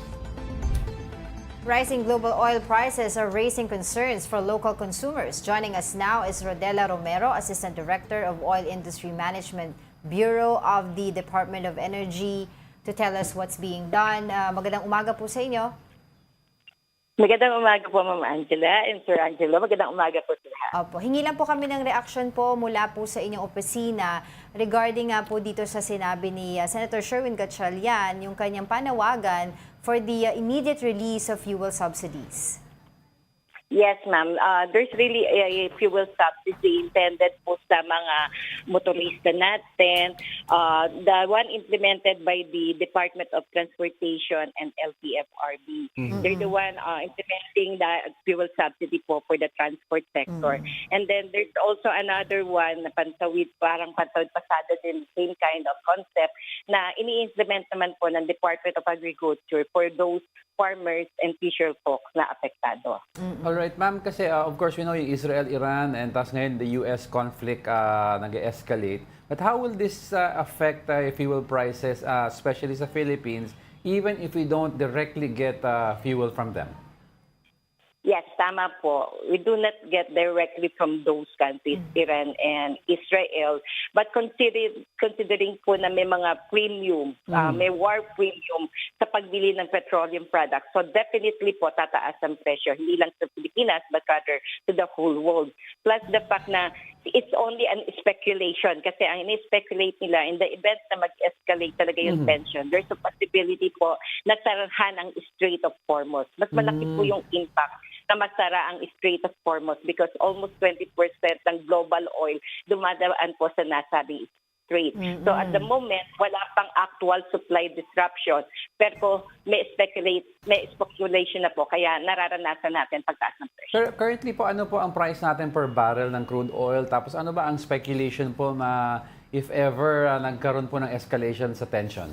Rising global oil prices are raising concerns for local consumers. Joining us now is Rodela Romero, Assistant Director of Oil Industry Management Bureau of the Department of Energy, to tell us what's being done. Magandang umaga po sa inyo. Magandang umaga po, Ma'am Angela and Sir Angelo. Magandang umaga po sa lahat. Opo, hingi lang po kami ng reaction po mula po sa inyong opisina regarding nga po dito sa sinabi ni Senator Sherwin Gatchalian, yung kanyang panawagan for the immediate release of fuel subsidies. Yes, ma'am. There's really a fuel subsidy intended po sa mga motorista natin. The one implemented by the Department of Transportation and LTFRB. They're the one implementing the fuel subsidy po for the transport sector. And then there's also another one, Pantawid Pasada din, same kind of concept na ini-implement naman po ng Department of Agriculture for those farmers and fisher folks na apektado. Alright, ma'am, kasi of course we know yung Israel-Iran and tas ngayon the US conflict nag-escalate. But how will this affect fuel prices, especially sa Philippines, even if we don't directly get fuel from them? Yes, tama po, we do not get directly from those countries, Iran and Israel. But considering po na may mga premium, may war premium sa pagbili ng petroleum products, so definitely po tataas ang presyo, hindi lang sa Pilipinas, but rather to the whole world. Plus the fact na it's only an speculation kasi ang ini-speculate nila in the event na mag-escalate talaga yung tension, there's a possibility po na sarahan ang Strait of Hormuz. Mas malaki po yung impact na masara ang Strait of Hormuz because almost 20% ng global oil dumadaan po sa nasabing strait. So at the moment, wala pang actual supply disruption. Pero may speculation na po kaya nararanasan natin pagtaas ng presyo. Pero currently po, ano po ang price natin per barrel ng crude oil? Tapos ano ba ang speculation po na if ever nagkaroon po ng escalation sa tension?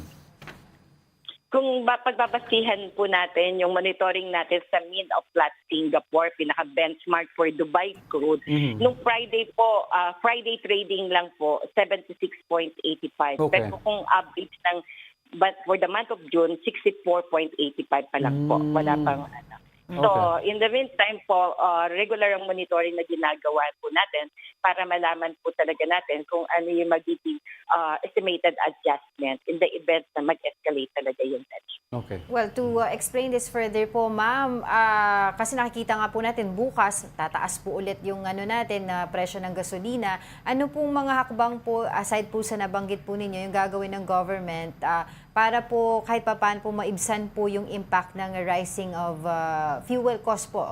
Kung pagbabasihan po natin yung monitoring natin sa Mint of Platts Singapore, pinaka-benchmark for Dubai crude, nung Friday po, Friday trading lang po, 76.85. Okay. Pero kung average ng, but for the month of June, 64.85 pa lang po. Wala pang ano. So, in the meantime po, regular ang monitoring na ginagawa po natin para malaman po talaga natin kung ano yung magiging estimated adjustment in the event na mag-escalate talaga yung tension. Okay. Well, to explain this further po, ma'am, kasi nakikita nga po natin bukas, tataas po ulit yung ano natin na presyo ng gasolina. Ano pong mga hakbang po, aside po sa nabanggit po ninyo, yung gagawin ng government para po kahit papaano po maibsan po yung impact ng rising of fuel cost po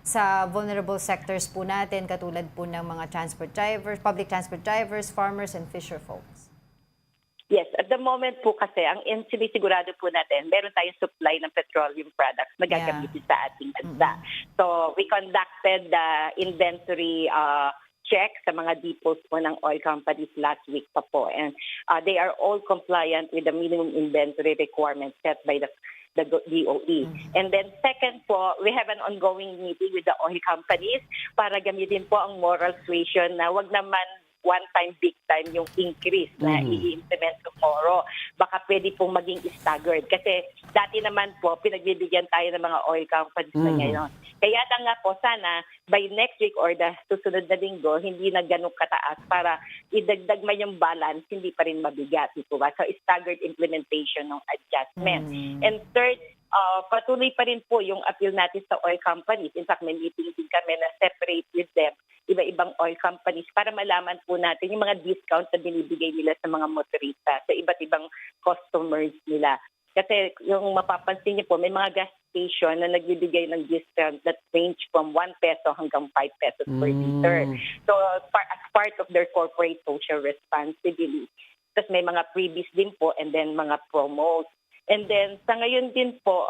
sa vulnerable sectors po natin katulad po ng mga transport drivers, public transport drivers, farmers and fisher folks? Yes, at the moment po kasi, ang sinisigurado po natin, meron tayong supply ng petroleum products na gagamitin sa ating bansa. So, we conducted the inventory check sa mga depots po ng oil companies last week pa po. And they are all compliant with the minimum inventory requirements set by the DOE. And then second po, we have an ongoing meeting with the oil companies para gamitin po ang moral suasion na wag naman one time, big time yung increase na i-implement tomorrow. Baka pwede pong maging staggered. Kasi dati naman po, pinagbibigyan tayo ng mga oil companies na ngayon. Kaya lang nga po, sana by next week or the susunod na linggo, hindi na ganun kataas para idagdag man yung balance, hindi pa rin mabigat. Ito ba? So, staggered implementation ng adjustment. And third, patuloy pa rin po yung appeal natin sa oil companies. In fact, may meeting din kami na separate with them, iba-ibang oil companies, para malaman po natin yung mga discount na binibigay nila sa mga motorista, sa iba't ibang customers nila. Kasi yung mapapansin niyo po, may mga gas station na nagbibigay ng discount that range from 1 peso hanggang 5 pesos per liter. So, as part of their corporate social responsibility. Tapos may mga freebies din po and then mga promos. And then, sa ngayon din po,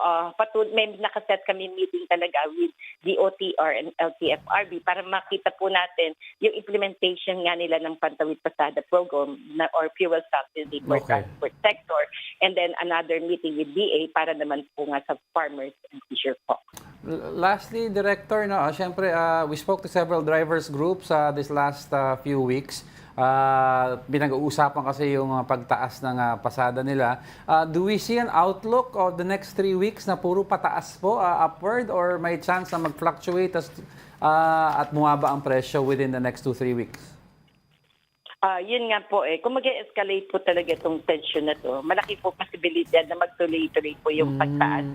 may nakaset kami meeting talaga with the OTR and LTFRB para makita po natin yung implementation nga nila ng Pantawid Pasada program or fuel subsidy for transport sector. And then another meeting with DA para naman po nga sa farmers and fisher folk. Lastly, Director, syempre, we spoke to several drivers groups this last few weeks. Pinag-uusapan kasi yung pagtaas ng pasada nila. Do we see an outlook of the next 3 weeks na puro pataas po, upward, or may chance na mag-fluctuate at bumaba ang presyo within the next 2-3 weeks? Yun nga po kung mag-escalate po talaga itong tension na to, malaki po posibilidad na magtuloy-tuloy po yung pagtaas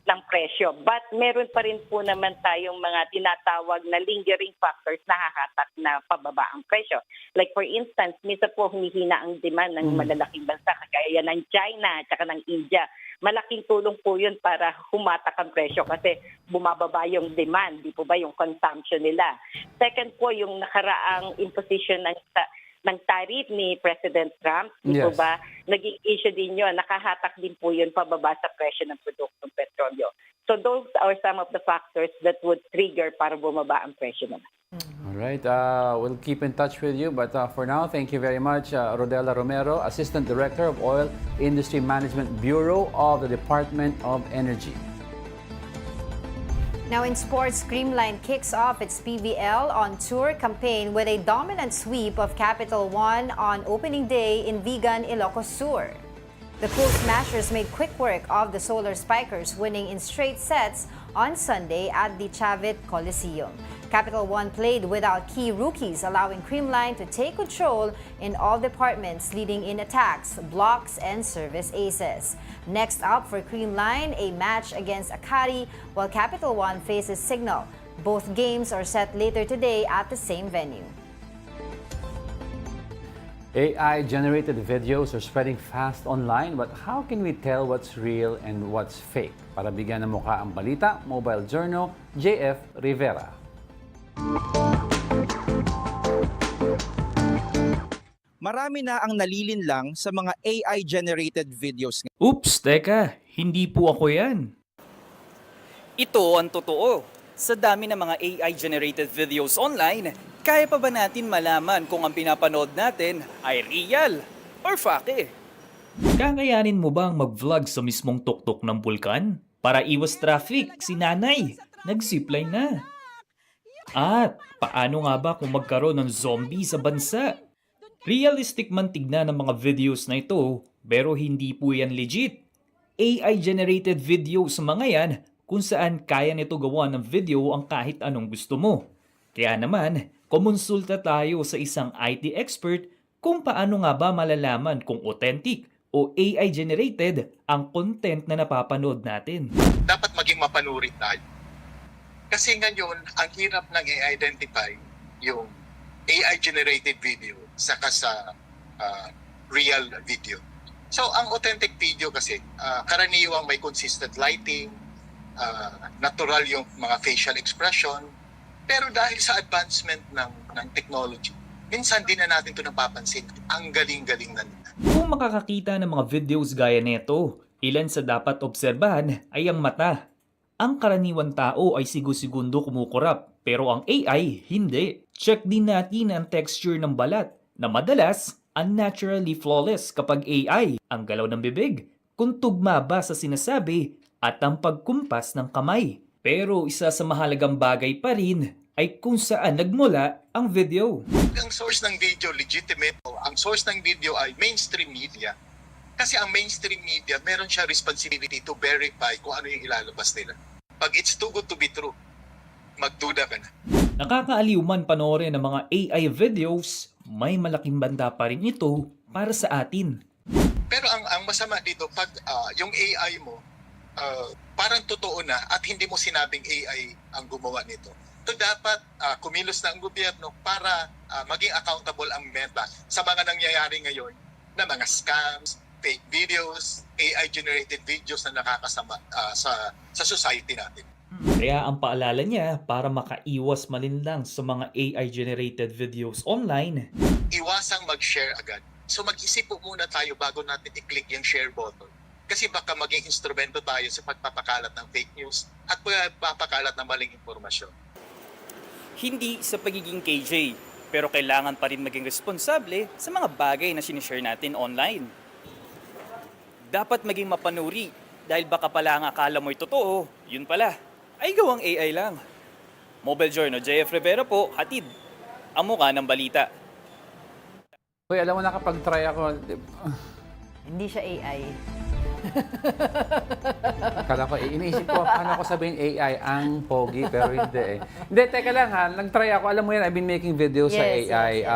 ng presyo. But meron pa rin po naman tayong mga tinatawag na lingering factors na hahatak na pababa ang presyo. Like for instance, minsan po humihina ang demand ng malalaking bansa kagaya ng China at saka ng India. Malaking tulong po yun para humatak ang presyo kasi bumababa yung demand, di po ba yung consumption nila. Second po, yung nakaraang imposition ng tariff ni President Trump, di po ba, naging issue din yun, nakahatak din po yun pababa sa presyo ng produktong petrolyo. So those are some of the factors that would trigger para bumaba ang presyo naman. All right, we'll keep in touch with you, but for now, thank you very much, Rodela Romero, Assistant Director of Oil Industry Management Bureau of the Department of Energy. Now in sports, Creamline kicks off its PVL on Tour campaign with a dominant sweep of Capital One on opening day in Vigan, Ilocos Sur. The Cool Smashers made quick work of the Solar Spikers, winning in straight sets on Sunday at the Chavit Coliseum. Capital One played without key rookies, allowing Creamline to take control in all departments, leading in attacks, blocks, and service aces. Next up for Creamline, a match against Akari, while Capital One faces Signal. Both games are set later today at the same venue. AI-generated videos are spreading fast online, but how can we tell what's real and what's fake? Para bigyan ng mukha ang balita, Mobile Journal, JF Rivera. Marami na ang nalilinlang sa mga AI-generated videos. Oops, teka, hindi po ako yan. Ito ang totoo. Sa dami ng mga AI-generated videos online, kaya pa ba natin malaman kung ang pinapanood natin ay real or fake? Kakayanin mo bang mag-vlog sa mismong tuktok ng bulkan? Para iwas traffic, si nanay, nag-zipline na. At paano nga ba kung magkaroon ng zombie sa bansa? Realistic man tignan ng mga videos na ito, pero hindi po yan legit. AI-generated videos mga yan kung saan kaya nito gawa ng video ang kahit anong gusto mo. Kaya naman, kumonsulta tayo sa isang IT expert kung paano nga ba malalaman kung authentic o AI-generated ang content na napapanood natin. Dapat maging mapanuri tayo. Kasi ngayon, ang hirap nang i-identify yung AI-generated video saka sa real video. So, ang authentic video kasi, karaniwang may consistent lighting, natural yung mga facial expression, pero dahil sa advancement ng technology, minsan din na natin ito napapansin. Ang galing-galing na nila. Kung makakakita ng mga videos gaya nito, ilan sa dapat obserbahan ay ang mata. Ang karaniwang tao ay sigu-segundo kumukurap, pero ang AI hindi. Check din natin ang texture ng balat na madalas unnaturally flawless kapag AI. Ang galaw ng bibig, kung tugma ba sa sinasabi at ang pagkumpas ng kamay. Pero isa sa mahalagang bagay pa rin ay kung saan nagmula ang video. Ang source ng video legitimate o ang source ng video ay mainstream media. Kasi ang mainstream media, meron siya responsibility to verify kung ano yung ilalabas nila. Pag it's too good to be true, magduda ka na. Nakakaaliw man panoorin ng mga AI videos, may malaking banda pa rin ito para sa atin. Pero ang masama dito, pag yung AI mo, parang totoo na at hindi mo sinabing AI ang gumawa nito. So dapat kumilos na ang gobyerno para maging accountable ang Meta sa mga nangyayari ngayon na mga scams, fake videos, AI-generated videos na nakakasama sa society natin. Kaya ang paalala niya para makaiwas malinlang sa mga AI-generated videos online. Iwasang mag-share agad. So mag-isip po muna tayo bago natin i-click yung share button. Kasi baka maging instrumento tayo sa pagpapakalat ng fake news at pagpapakalat ng maling impormasyon. Hindi sa pagiging KJ, pero kailangan pa rin maging responsable sa mga bagay na sinishare natin online. Dapat maging mapanuri dahil baka pala ang akala mo'y totoo, yun pala ay gawang AI lang. Mobile Journal, JF Rivera po, hatid ang mukha ng balita. Uy, alam mo, nakapag-try ako. Hindi siya AI. Akala ko, iniisip ko, paano ko sabihin AI, ang pogi, pero hindi eh. Hindi, teka lang ha, nag-try ako. Alam mo yan, I've been making videos sa AI.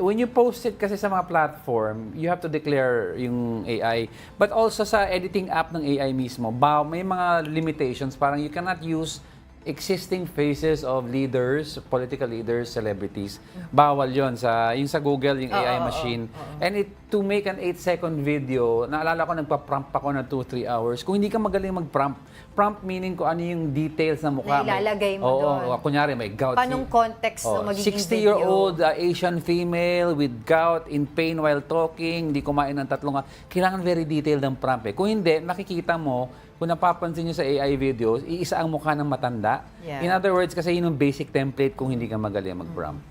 When you post it kasi sa mga platform, you have to declare yung AI. But also sa editing app ng AI mismo, may mga limitations. Parang you cannot use existing faces of leaders, political leaders, celebrities. Bawal yon yung sa Google, yung AI machine. And to make an 8-second video, naalala ko, nagpa-prompt ako na 2-3 hours. Kung hindi ka magaling mag-prompt, prompt meaning kung ano yung details ng mukha. Na ilalagay mo doon. Kunyari, may gout. Panong context ng magiging 60-year-old Asian female with gout, in pain while talking, hindi kumain ng 3 kailangan very detailed ng prompt. Kung hindi, nakikita mo, kung napapansin nyo sa AI videos, iisa ang mukha ng matanda. Yeah. In other words, kasi yun yung basic template kung hindi ka magaling mag-prompt.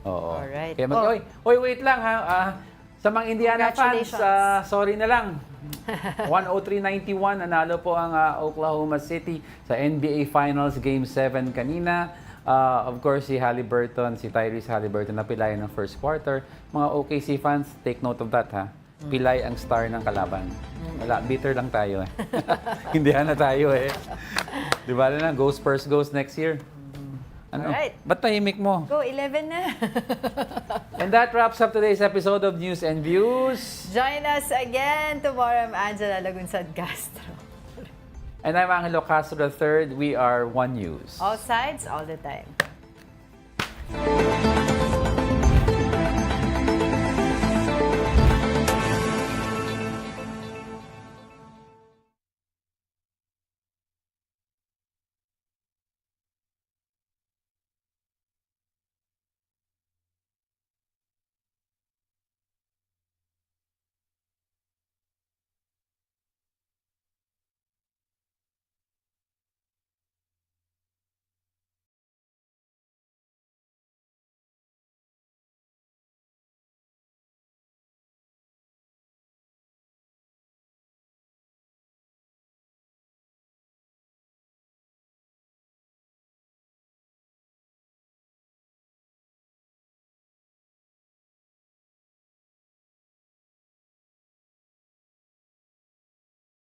Oo. Alright. Kaya oy, wait lang ha. Sa mga Indiana fans, sorry na lang. 103-91, nanalo po ang Oklahoma City sa NBA Finals Game 7 kanina. Of course, si Tyrese Halliburton napilayan ng first quarter. Mga OKC fans, take note of that ha. Pilay ang star ng kalaban. Wala, bitter lang tayo eh. Hindihan na tayo eh. Di ba na, go Spurs goes next year. Ano? Alright. Ba't tahimik mo? Go, 11 na. And that wraps up today's episode of News and Views. Join us again tomorrow. I'm Angela Lagunsad Castro. And I'm Angelo Castro III. We are One News. All sides, all the time.